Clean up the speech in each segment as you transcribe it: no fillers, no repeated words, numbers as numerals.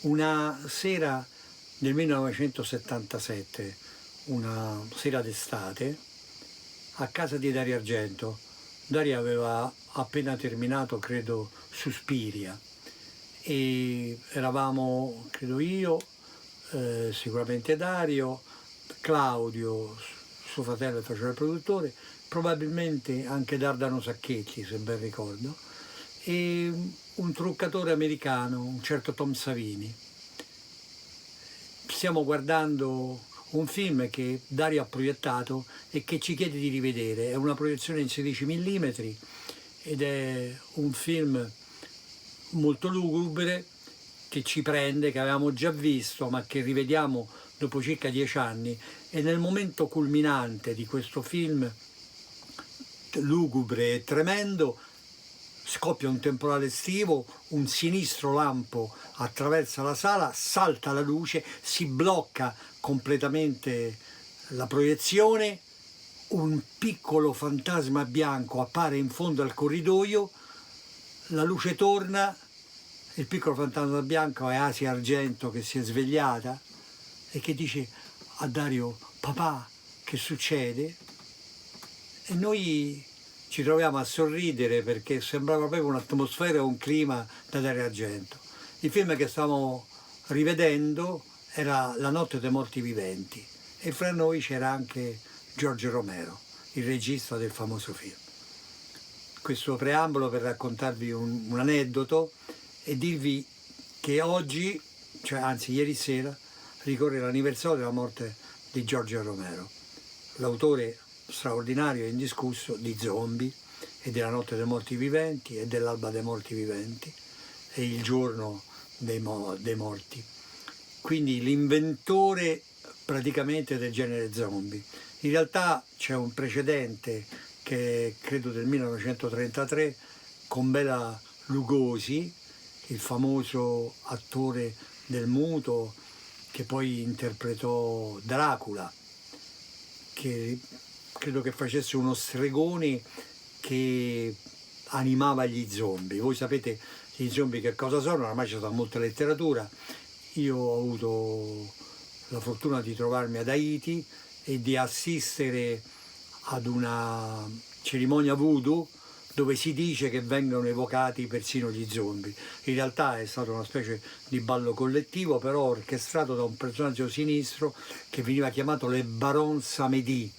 Una sera del 1977, una sera d'estate, a casa di Dario Argento. Dario aveva appena terminato, credo, Suspiria, e eravamo, credo io, sicuramente Dario, Claudio, suo fratello che faceva il produttore, probabilmente anche Dardano Sacchetti, se ben ricordo, e un truccatore americano, un certo Tom Savini. Stiamo guardando un film che Dario ha proiettato e che ci chiede di rivedere. È una proiezione in 16 mm ed è un film molto lugubre che ci prende, che avevamo già visto ma che rivediamo dopo circa 10 anni, e nel momento culminante di questo film lugubre e tremendo scoppia un temporale estivo, un sinistro lampo attraversa la sala, salta la luce, si blocca completamente la proiezione, un piccolo fantasma bianco appare in fondo al corridoio, la luce torna, il piccolo fantasma bianco è Asia Argento che si è svegliata e che dice a Dario: papà, che succede? E noi ci troviamo a sorridere perché sembrava proprio un'atmosfera e un clima da Dario Argento. Il film che stavamo rivedendo era La notte dei morti viventi e fra noi c'era anche George Romero, il regista del famoso film. Questo preambolo per raccontarvi un aneddoto e dirvi che oggi, cioè anzi ieri sera, ricorre l'anniversario della morte di George Romero, l'autore straordinario e indiscusso di Zombie e della Notte dei Morti Viventi e dell'Alba dei Morti Viventi e Il Giorno dei Morti. Quindi l'inventore praticamente del genere zombie. In realtà c'è un precedente che credo del 1933 con Bela Lugosi, il famoso attore del muto che poi interpretò Dracula, che credo che facesse uno stregone che animava gli zombie. Voi sapete gli zombie che cosa sono, ormai c'è stata molta letteratura. Io ho avuto la fortuna di trovarmi ad Haiti e di assistere ad una cerimonia voodoo dove si dice che vengono evocati persino gli zombie. In realtà è stato una specie di ballo collettivo, però orchestrato da un personaggio sinistro che veniva chiamato le Baron Samedi,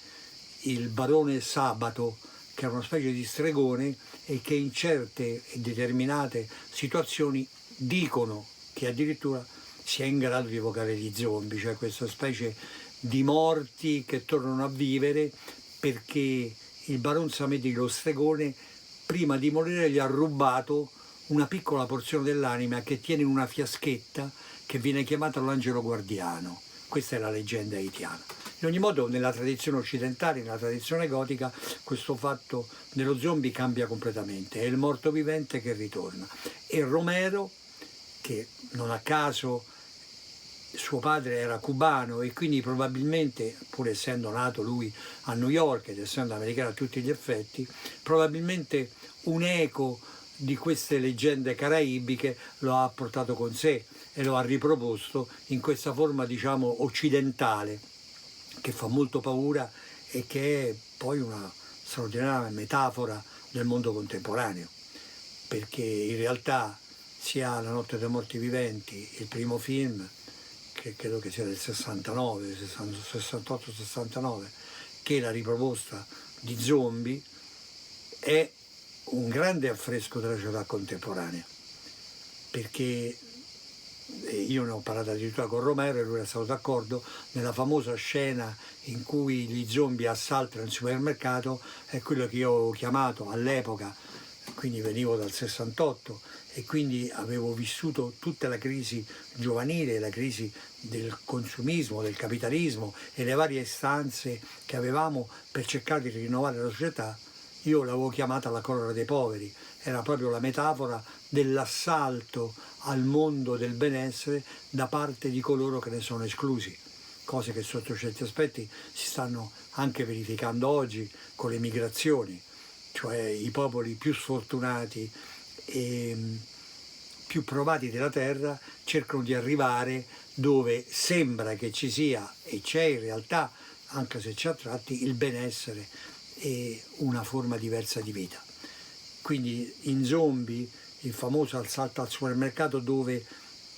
il barone Sabato, che era una specie di stregone e che in certe e determinate situazioni dicono che addirittura sia in grado di evocare gli zombie, cioè questa specie di morti che tornano a vivere perché il Baron Samedi, lo stregone, prima di morire gli ha rubato una piccola porzione dell'anima che tiene in una fiaschetta che viene chiamata l'angelo guardiano. Questa è la leggenda haitiana. In ogni modo, nella tradizione occidentale, nella tradizione gotica, questo fatto dello zombie cambia completamente. È il morto vivente che ritorna. E Romero, che non a caso suo padre era cubano e quindi probabilmente, pur essendo nato lui a New York ed essendo americano a tutti gli effetti, probabilmente un eco di queste leggende caraibiche lo ha portato con sé e lo ha riproposto in questa forma, diciamo, occidentale, che fa molto paura e che è poi una straordinaria metafora del mondo contemporaneo, perché in realtà sia La Notte dei Morti Viventi, il primo film, che credo che sia del 69, 68-69, che la riproposta di Zombie, è un grande affresco della società contemporanea, perché io ne ho parlato addirittura con Romero e lui era stato d'accordo nella famosa scena in cui gli zombie assaltano il supermercato, è quello che io ho chiamato all'epoca, quindi venivo dal 68 e quindi avevo vissuto tutta la crisi giovanile, la crisi del consumismo, del capitalismo e le varie istanze che avevamo per cercare di rinnovare la società. Io l'avevo chiamata la collera dei poveri, era proprio la metafora dell'assalto al mondo del benessere da parte di coloro che ne sono esclusi, cose che sotto certi aspetti si stanno anche verificando oggi con le migrazioni, cioè i popoli più sfortunati e più provati della Terra cercano di arrivare dove sembra che ci sia, e c'è in realtà, anche se ci a tratti, il benessere e una forma diversa di vita. Quindi in Zombie, il famoso assalto al supermercato, dove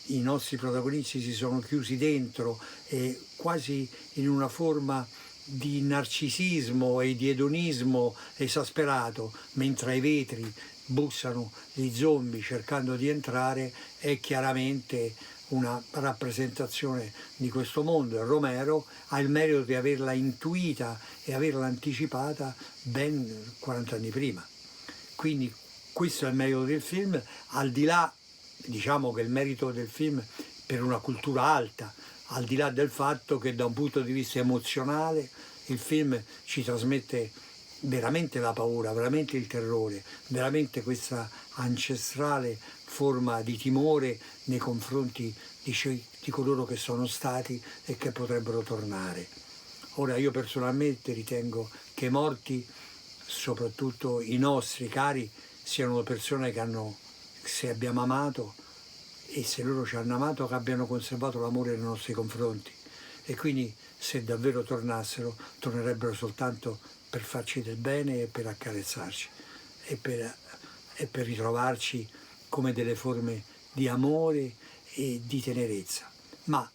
i nostri protagonisti si sono chiusi dentro e quasi in una forma di narcisismo e di edonismo esasperato, mentre ai vetri bussano gli zombie cercando di entrare, è chiaramente una rappresentazione di questo mondo, e Romero ha il merito di averla intuita e averla anticipata ben 40 anni prima. Quindi questo è il merito del film, al di là, diciamo che il merito del film per una cultura alta, al di là del fatto che da un punto di vista emozionale il film ci trasmette veramente la paura, veramente il terrore, veramente questa ancestrale forma di timore nei confronti di coloro che sono stati e che potrebbero tornare. Ora, io personalmente ritengo che i morti, soprattutto i nostri cari, siano persone che hanno, se abbiamo amato e se loro ci hanno amato, che abbiano conservato l'amore nei nostri confronti, e quindi se davvero tornassero, tornerebbero soltanto per farci del bene e per accarezzarci e per ritrovarci come delle forme di amore e di tenerezza. Ma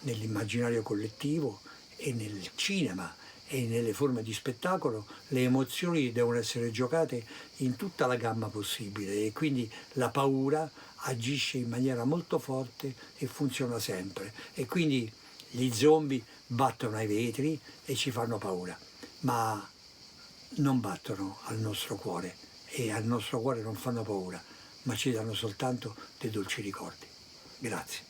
nell'immaginario collettivo e nel cinema e nelle forme di spettacolo le emozioni devono essere giocate in tutta la gamma possibile, e quindi la paura agisce in maniera molto forte e funziona sempre, e quindi gli zombie battono ai vetri e ci fanno paura, ma non battono al nostro cuore, e al nostro cuore non fanno paura, ma ci danno soltanto dei dolci ricordi. Grazie.